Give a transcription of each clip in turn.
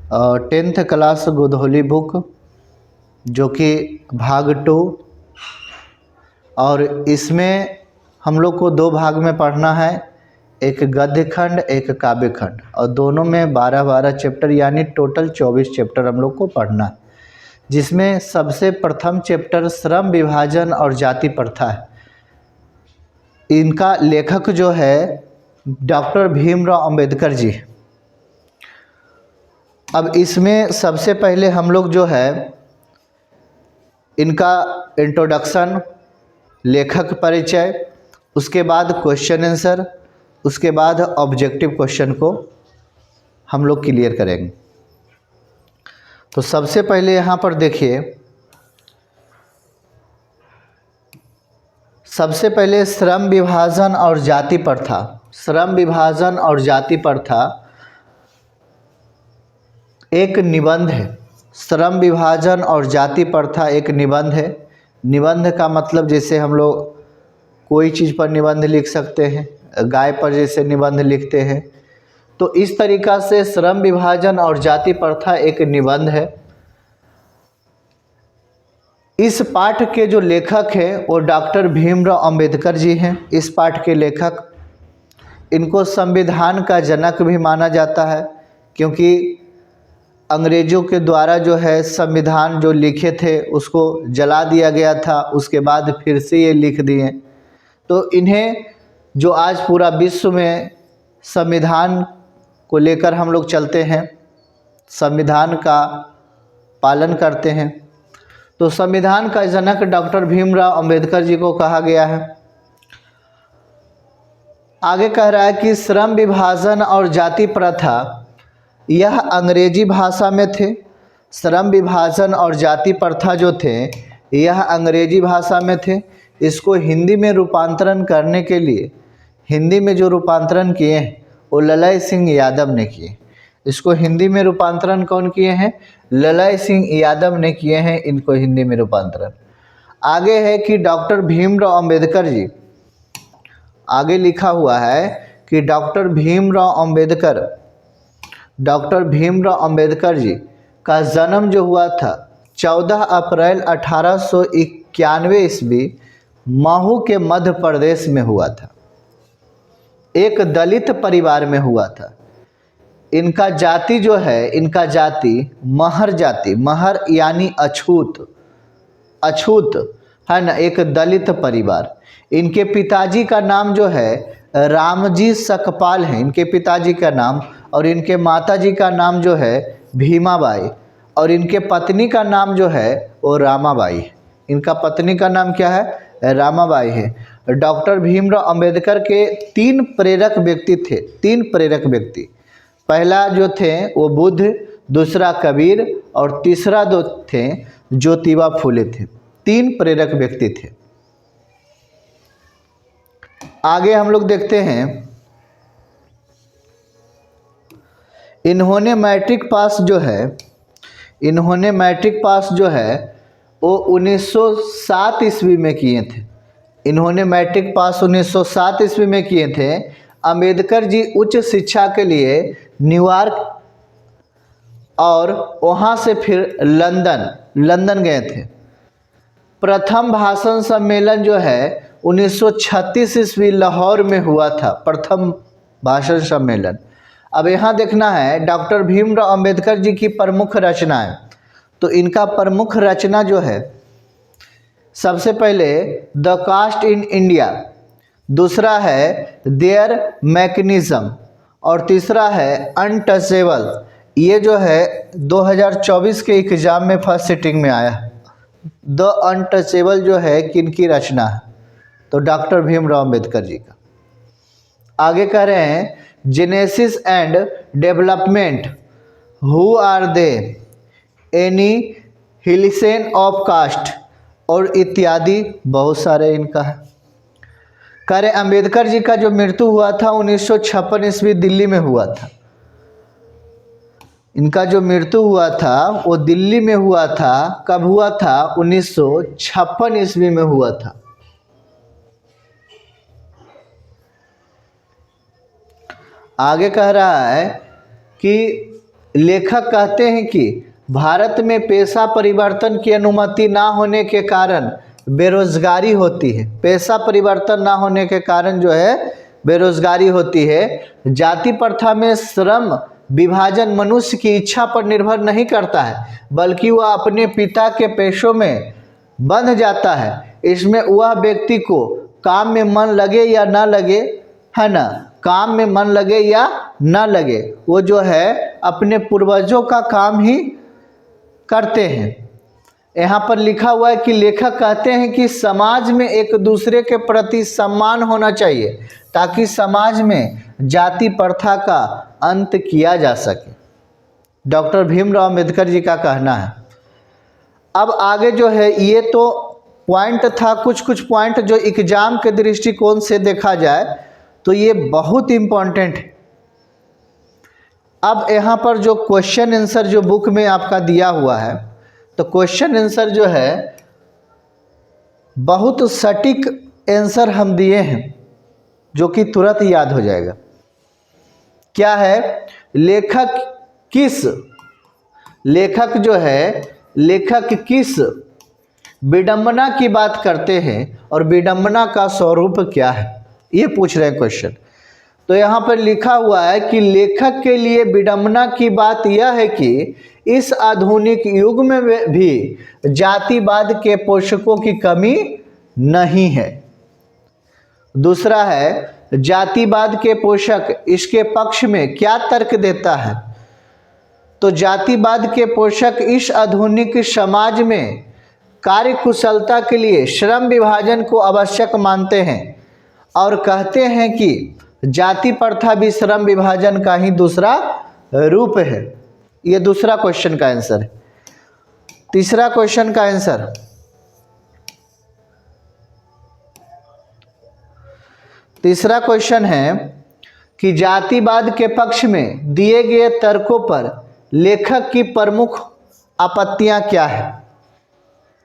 10th class Godhuli book, जो कि भाग 2, और इसमें हम लोग को 2 भाग में पढ़ना है, एक गद्य खंड एक काव्य खंड, और दोनों में 12-12 चैप्टर यानी टोटल 24 चैप्टर हम लोग को पढ़ना है, जिसमें सबसे प्रथम चैप्टर श्रम विभाजन और जाति प्रथा है। इनका लेखक जो है डॉक्टर भीमराव अंबेडकर जी। अब इसमें सबसे पहले हम लोग जो है इनका इंट्रोडक्शन, लेखक परिचय, उसके बाद क्वेश्चन आंसर, उसके बाद ऑब्जेक्टिव क्वेश्चन को हम लोग क्लियर करेंगे। तो सबसे पहले यहाँ पर देखिए, सबसे पहले श्रम विभाजन और जाति प्रथा। श्रम विभाजन और जाति प्रथा एक निबंध है। श्रम विभाजन और जाति प्रथा एक निबंध है। निबंध का मतलब जैसे हम लोग कोई चीज़ पर निबंध लिख सकते हैं, गाय पर जैसे निबंध लिखते हैं, तो इस तरीक़ा से श्रम विभाजन और जाति प्रथा एक निबंध है। इस पाठ के जो लेखक हैं वो डॉक्टर भीमराव अंबेडकर जी हैं। इस पाठ के लेखक, इनको संविधान का जनक भी माना जाता है, क्योंकि अंग्रेज़ों के द्वारा जो है संविधान जो लिखे थे उसको जला दिया गया था, उसके बाद फिर से ये लिख दिए। तो इन्हें जो आज पूरा विश्व में संविधान को लेकर हम लोग चलते हैं, संविधान का पालन करते हैं, तो संविधान का जनक डॉक्टर भीमराव अंबेडकर जी को कहा गया है। आगे कह रहा है कि श्रम विभाजन और जाति प्रथा यह अंग्रेजी भाषा में थे। श्रम विभाजन और जाति प्रथा जो थे यह अंग्रेजी भाषा में थे। इसको हिंदी में रूपांतरण करने के लिए, हिंदी में जो रूपांतरण किए हैं वो ललय सिंह यादव ने किए। इसको हिंदी में रूपांतरण कौन किए हैं? ललय सिंह यादव ने किए हैं इनको हिंदी में रूपांतरण। आगे है कि डॉक्टर भीमराव अंबेडकर जी, आगे लिखा हुआ है कि डॉक्टर भीमराव अंबेडकर जी का जन्म जो हुआ था 14 अप्रैल 1891 ईस्वी महू के मध्य प्रदेश में हुआ था। एक दलित परिवार में हुआ था। इनका जाति जो है, इनका जाति महर जाति, महर यानी अछूत, अछूत है ना, एक दलित परिवार। इनके पिताजी का नाम जो है रामजी सकपाल है, इनके पिताजी का नाम, और इनके माताजी का नाम जो है भीमाबाई, और इनके पत्नी का नाम जो है वो रामाबाई है। इनका पत्नी का नाम क्या है? रामाबाई है। डॉक्टर भीमराव अंबेडकर के 3 प्रेरक व्यक्ति थे, 3 प्रेरक व्यक्ति। पहला जो थे वो बुद्ध, दूसरा कबीर, और तीसरा जो थे ज्योतिबा फुले थे। 3 प्रेरक व्यक्ति थे। आगे हम लोग देखते हैं, इन्होंने मैट्रिक पास जो है वो 1907 ईस्वी में किए थे। इन्होंने मैट्रिक पास 1907 ईस्वी में किए थे। अंबेडकर जी उच्च शिक्षा के लिए न्यूयॉर्क और वहाँ से फिर लंदन गए थे। प्रथम भाषण सम्मेलन जो है 1936 ईस्वी लाहौर में हुआ था, प्रथम भाषण सम्मेलन। अब यहाँ देखना है डॉक्टर भीमराव अंबेडकर जी की प्रमुख रचनाएं। तो इनका प्रमुख रचना जो है, सबसे पहले द कास्ट इन इंडिया, दूसरा है देयर मैकेनिज्म, और तीसरा है अनटचेबल। ये जो है 2024 के एग्जाम में फर्स्ट सिटिंग में आया। द अनटचेबल जो है किनकी रचना है? तो डॉक्टर भीमराव अंबेडकर जी का। आगे कह रहे हैं genesis and development, who are they, annihilation of caste, और इत्यादि बहुत सारे इनका है। कह रहे अंबेडकर जी का जो मृत्यु हुआ था 1956 ईस्वी दिल्ली में हुआ था। इनका जो मृत्यु हुआ था वो दिल्ली में हुआ था। कब हुआ था? 1956 ईस्वी में हुआ था। आगे कह रहा है कि लेखक कहते हैं कि भारत में पेशा परिवर्तन की अनुमति ना होने के कारण बेरोजगारी होती है। पेशा परिवर्तन ना होने के कारण जो है बेरोजगारी होती है। जाति प्रथा में श्रम विभाजन मनुष्य की इच्छा पर निर्भर नहीं करता है, बल्कि वह अपने पिता के पेशों में बंध जाता है। इसमें वह व्यक्ति को काम में मन लगे या ना लगे, है ना, काम में मन लगे या ना लगे, वो जो है अपने पूर्वजों का काम ही करते हैं। यहाँ पर लिखा हुआ है कि लेखक कहते हैं कि समाज में एक दूसरे के प्रति सम्मान होना चाहिए ताकि समाज में जाति प्रथा का अंत किया जा सके। डॉक्टर भीमराव अंबेडकर जी का कहना है। अब आगे जो है ये तो पॉइंट था, कुछ पॉइंट जो एग्जाम के दृष्टिकोण से देखा जाए तो ये बहुत इम्पोर्टेंट है। अब यहाँ पर जो क्वेश्चन आंसर जो बुक में आपका दिया हुआ है, तो क्वेश्चन आंसर जो है बहुत सटीक आंसर हम दिए हैं जो कि तुरंत याद हो जाएगा। क्या है, लेखक जो है लेखक किस विडंबना की बात करते हैं और विडंबना का स्वरूप क्या है, ये पूछ रहे हैं क्वेश्चन। तो यहाँ पर लिखा हुआ है कि लेखक के लिए विडंबना की बात यह है कि इस आधुनिक युग में भी जातिवाद के पोषकों की कमी नहीं है। दूसरा है, जातिवाद के पोषक इसके पक्ष में क्या तर्क देता है। तो जातिवाद के पोषक इस आधुनिक समाज में कार्य कुशलता के लिए श्रम विभाजन को आवश्यक मानते हैं और कहते हैं कि जाति प्रथा भी श्रम विभाजन का ही दूसरा रूप है। ये दूसरा क्वेश्चन का आंसर है। तीसरा क्वेश्चन का आंसर, तीसरा क्वेश्चन है कि जातिवाद के पक्ष में दिए गए तर्कों पर लेखक की प्रमुख आपत्तियां क्या है।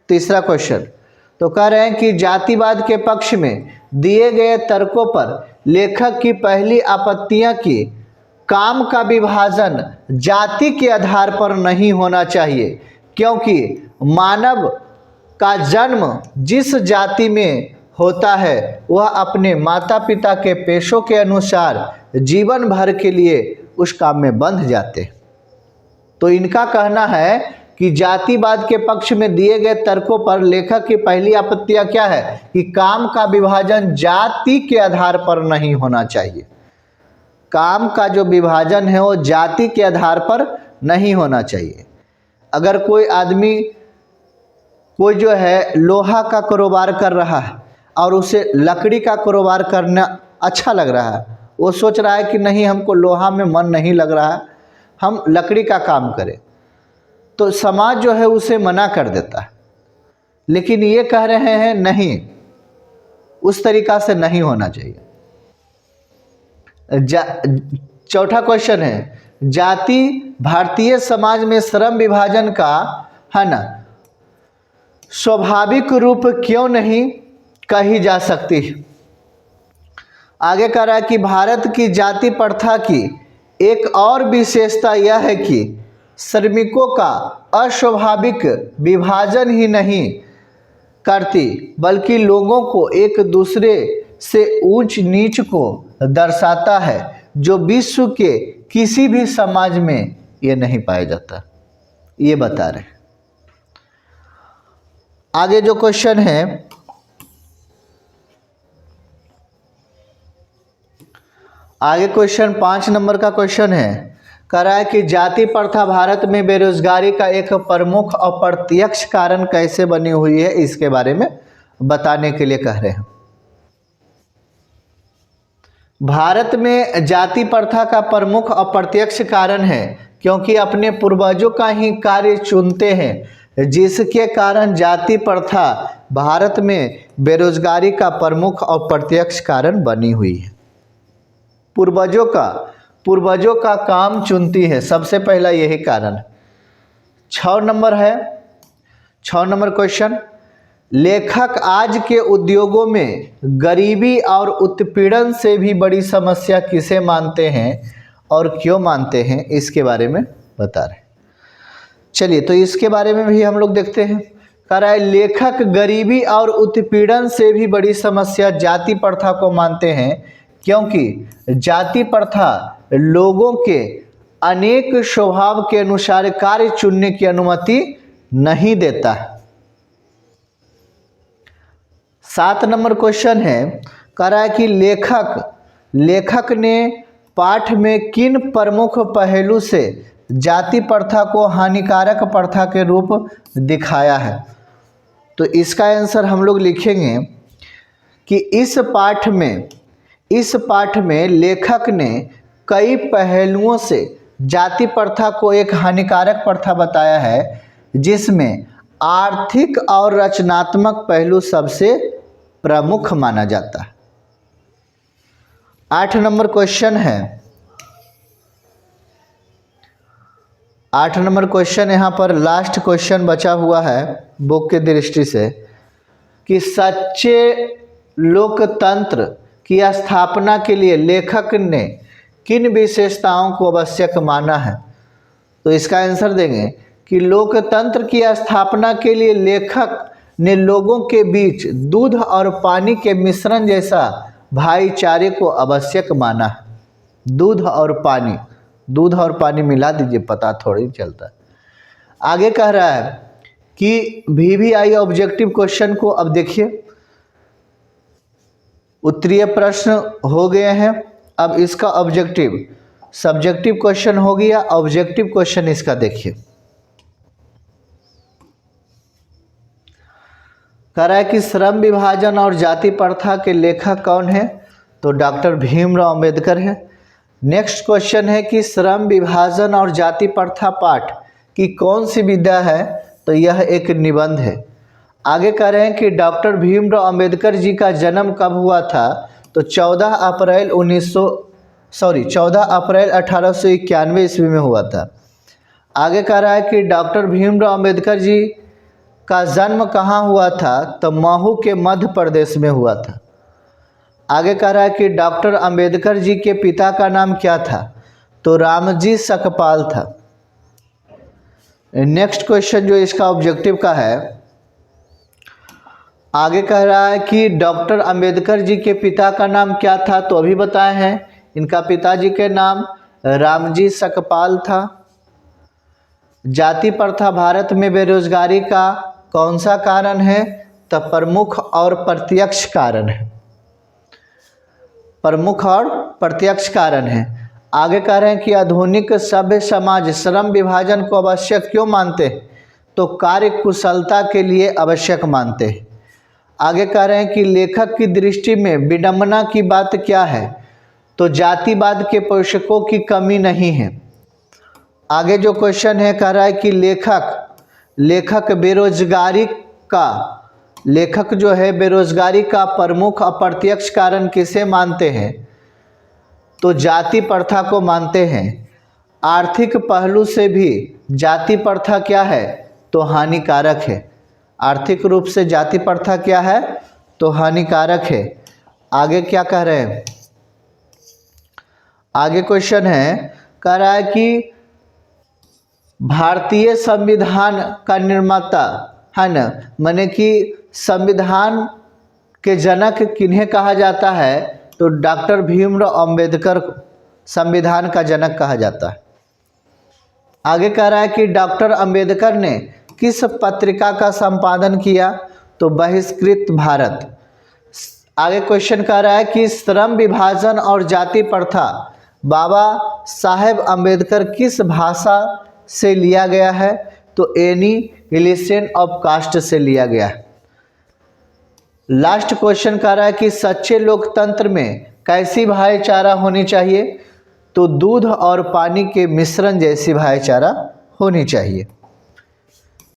तीसरा क्वेश्चन तो कह रहे हैं कि जातिवाद के पक्ष में दिए गए तर्कों पर लेखक की पहली आपत्तियां की काम का विभाजन जाति के आधार पर नहीं होना चाहिए, क्योंकि मानव का जन्म जिस जाति में होता है वह अपने माता पिता के पेशों के अनुसार जीवन भर के लिए उस काम में बंध जाते हैं। तो इनका कहना है कि जातिवाद के पक्ष में दिए गए तर्कों पर लेखक की पहली आपत्तियां क्या है कि काम का विभाजन जाति के आधार पर नहीं होना चाहिए। काम का जो विभाजन है वो जाति के आधार पर नहीं होना चाहिए। अगर कोई आदमी कोई जो है लोहा का कारोबार कर रहा है और उसे लकड़ी का कारोबार करना अच्छा लग रहा है, वो सोच रहा है कि नहीं हमको लोहा में मन नहीं लग रहा है, हम लकड़ी का काम करें, तो समाज जो है उसे मना कर देता है। लेकिन ये कह रहे हैं नहीं, उस तरीका से नहीं होना चाहिए। चौथा क्वेश्चन है, जाति भारतीय समाज में श्रम विभाजन का है ना स्वाभाविक रूप क्यों नहीं कही जा सकती। आगे कह रहा है कि भारत की जाति प्रथा की एक और विशेषता यह है कि श्रमिकों का अस्वाभाविक विभाजन ही नहीं करती, बल्कि लोगों को एक दूसरे से ऊंच नीच को दर्शाता है, जो विश्व के किसी भी समाज में ये नहीं पाया जाता। ये बता रहे। आगे जो क्वेश्चन है, आगे क्वेश्चन 5 नंबर का क्वेश्चन है, कह रहा है कि जाति प्रथा भारत में बेरोजगारी का एक प्रमुख और प्रत्यक्ष कारण कैसे बनी हुई है, इसके बारे में बताने के लिए कह रहे हैं। भारत में जाति प्रथा का प्रमुख और प्रत्यक्ष कारण है क्योंकि अपने पूर्वजों का ही कार्य चुनते हैं, जिसके कारण जाति प्रथा भारत में बेरोजगारी का प्रमुख और प्रत्यक्ष कारण बनी हुई है। पूर्वजों का काम चुनती है, सबसे पहला यही कारण। 6 नंबर है, 6 नंबर क्वेश्चन, लेखक आज के उद्योगों में गरीबी और उत्पीड़न से भी बड़ी समस्या किसे मानते हैं और क्यों मानते हैं, इसके बारे में बता रहे हैं। चलिए तो इसके बारे में भी हम लोग देखते हैं। कह रहा है लेखक गरीबी और उत्पीड़न से भी बड़ी समस्या जाति प्रथा को मानते हैं, क्योंकि जाति प्रथा लोगों के अनेक स्वभाव के अनुसार कार्य चुनने की अनुमति नहीं देता है। 7 नंबर क्वेश्चन है, कह रहा है कि लेखक ने पाठ में किन प्रमुख पहलू से जाति प्रथा को हानिकारक प्रथा के रूप दिखाया है। तो इसका आंसर हम लोग लिखेंगे कि इस पाठ में लेखक ने कई पहलुओं से जाति प्रथा को एक हानिकारक प्रथा बताया है, जिसमें आर्थिक और रचनात्मक पहलू सबसे प्रमुख माना जाता है। 8 नंबर क्वेश्चन है, 8 नंबर क्वेश्चन यहाँ पर लास्ट क्वेश्चन बचा हुआ है बुक की दृष्टि से, कि सच्चे लोकतंत्र की स्थापना के लिए लेखक ने किन विशेषताओं को आवश्यक माना है। तो इसका आंसर देंगे कि लोकतंत्र की स्थापना के लिए लेखक ने लोगों के बीच दूध और पानी के मिश्रण जैसा भाईचारे को आवश्यक माना है। दूध और पानी मिला दीजिए, पता थोड़ी चलता है। आगे कह रहा है कि VVI ऑब्जेक्टिव क्वेश्चन को अब देखिए, उत्तरीय प्रश्न हो गए हैं, अब इसका ऑब्जेक्टिव, सब्जेक्टिव क्वेश्चन हो गया, ऑब्जेक्टिव क्वेश्चन इसका देखिए। कह रहा है कि श्रम विभाजन और जाति प्रथा के लेखक कौन है। तो डॉक्टर भीमराव अंबेडकर है। नेक्स्ट क्वेश्चन है कि श्रम विभाजन और जाति प्रथा पाठ की कौन सी विधा है। तो यह एक निबंध है। आगे कह रहे हैं कि डॉक्टर भीमराव अंबेडकर जी का जन्म कब हुआ था। तो 14 अप्रैल 1891 ईस्वी में हुआ था। आगे कह रहा है कि डॉक्टर भीमराव अंबेडकर जी का जन्म कहाँ हुआ था। तो महू के मध्य प्रदेश में हुआ था। आगे कह रहा है कि डॉक्टर अंबेडकर जी के पिता का नाम क्या था। तो रामजी सकपाल था। नेक्स्ट क्वेश्चन जो इसका ऑब्जेक्टिव का है, आगे कह रहा है कि डॉक्टर अंबेडकर जी के पिता का नाम क्या था। तो अभी बताए हैं, इनका पिताजी के नाम रामजी सकपाल था। जाति प्रथा भारत में बेरोजगारी का कौन सा कारण है। तो प्रमुख और प्रत्यक्ष कारण है, प्रमुख और प्रत्यक्ष कारण है। आगे कह रहे हैं कि आधुनिक सभ्य समाज श्रम विभाजन को आवश्यक क्यों मानते हैं। तो कार्य कुशलता के लिए आवश्यक मानते हैं। आगे कह रहे हैं कि लेखक की दृष्टि में विडंबना की बात क्या है। तो जातिवाद के पोषकों की कमी नहीं है। आगे जो क्वेश्चन है, कह रहा है कि लेखक जो है बेरोजगारी का प्रमुख अप्रत्यक्ष कारण किसे मानते हैं। तो जाति प्रथा को मानते हैं। आर्थिक पहलू से भी जाति प्रथा क्या है। तो हानिकारक है। आर्थिक रूप से जाति प्रथा क्या है। तो हानिकारक है। आगे क्या कह रहे हैं, आगे क्वेश्चन है, कह रहा है कि भारतीय संविधान का निर्माता है ना, माने कि संविधान के जनक किन्हें कहा जाता है। तो डॉक्टर भीमराव अंबेडकर संविधान का जनक कहा जाता है। आगे कह रहा है कि डॉक्टर अंबेडकर ने किस पत्रिका का संपादन किया। तो बहिष्कृत भारत। आगे क्वेश्चन कह रहा है कि श्रम विभाजन और जाति प्रथा बाबा साहेब अंबेडकर किस भाषा से लिया गया है। तो एनीहिलेशन ऑफ कास्ट से लिया गया है। लास्ट क्वेश्चन कह रहा है कि सच्चे लोकतंत्र में कैसी भाईचारा होनी चाहिए। तो दूध और पानी के मिश्रण जैसी भाईचारा होनी चाहिए।